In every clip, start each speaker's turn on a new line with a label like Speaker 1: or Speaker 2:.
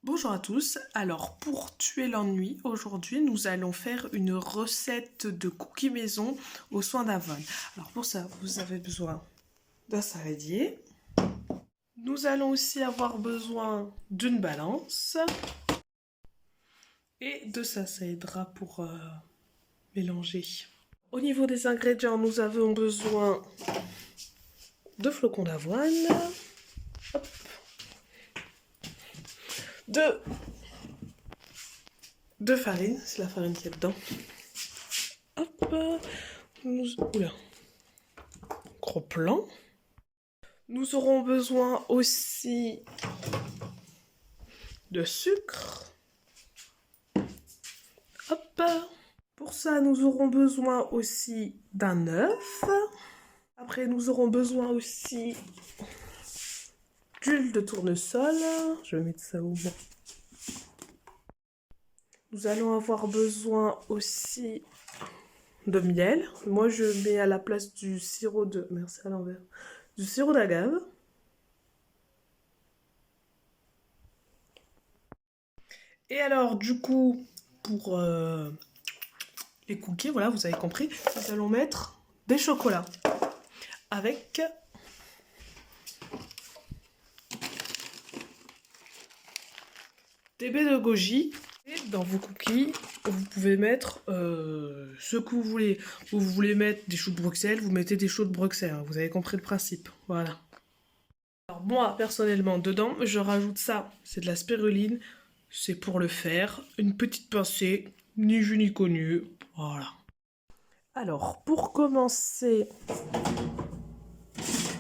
Speaker 1: Bonjour à tous, alors pour tuer l'ennui, aujourd'hui nous allons faire une recette de cookies maison au soin d'avoine. Alors pour ça, vous avez besoin d'un saladier. Nous allons aussi avoir besoin d'une balance. Et de ça aidera pour mélanger. Au niveau des ingrédients, nous avons besoin de flocons d'avoine. De farine, c'est la farine qui est dedans. Hop, oula, gros plan. Nous aurons besoin aussi de sucre. Hop. Pour ça, nous aurons besoin aussi d'un œuf. Après, nous aurons besoin aussi d'huile de tournesol. Je vais mettre ça au moins. Nous allons avoir besoin aussi de miel. Moi, je mets à la place du sirop de... Merci à l'envers. Du sirop d'agave. Et alors, du coup, pour les cookies, voilà, vous avez compris, nous allons mettre des chocolats avec des baies de goji. Et dans vos cookies, vous pouvez mettre ce que vous voulez. Vous voulez mettre des choux de Bruxelles, vous mettez des choux de Bruxelles. Hein, vous avez compris le principe. Voilà. Alors moi, personnellement, dedans, je rajoute ça. C'est de la spiruline. C'est pour le faire. Une petite pincée, ni vu ni connu. Voilà. Alors, pour commencer,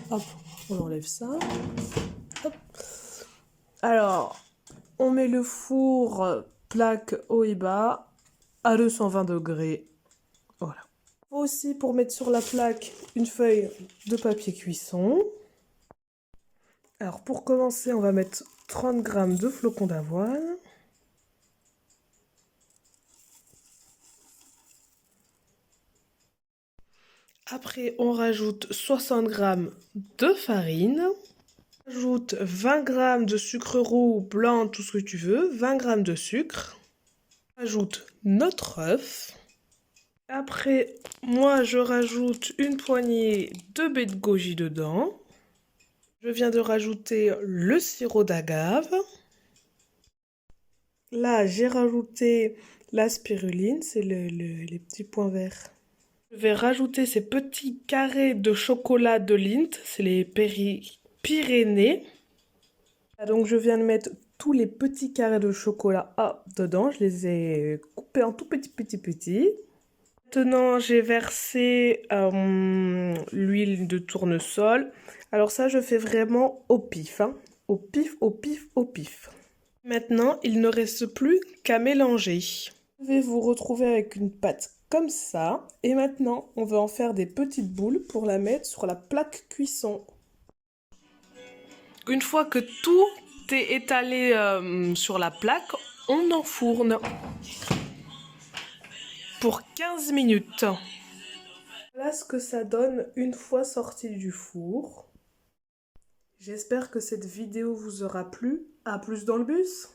Speaker 1: hop, on enlève ça. Hop. Alors, on met le four plaque haut et bas à 220 degrés. Voilà. Il faut aussi, pour mettre sur la plaque, une feuille de papier cuisson. Alors, pour commencer, on va mettre 30 g de flocons d'avoine. Après, on rajoute 60 g de farine. On rajoute 20 g de sucre roux, blanc, tout ce que tu veux. 20 g de sucre. On rajoute notre œuf. Après, moi, je rajoute une poignée de baies de goji dedans. Je viens de rajouter le sirop d'agave. Là, j'ai rajouté la spiruline, c'est les petits points verts. Je vais rajouter ces petits carrés de chocolat de Lindt, c'est les Pyrénées. Donc je viens de mettre tous les petits carrés de chocolat dedans, je les ai coupés en tout petits. Maintenant j'ai versé l'huile de tournesol. Alors ça je fais vraiment au pif, hein. Au pif. Maintenant il ne reste plus qu'à mélanger. Je vais vous retrouver avec une pâte comme ça. Et maintenant, on va en faire des petites boules pour la mettre sur la plaque cuisson. Une fois que tout est étalé sur la plaque, on enfourne pour 15 minutes. Voilà ce que ça donne une fois sorti du four. J'espère que cette vidéo vous aura plu. À plus dans le bus!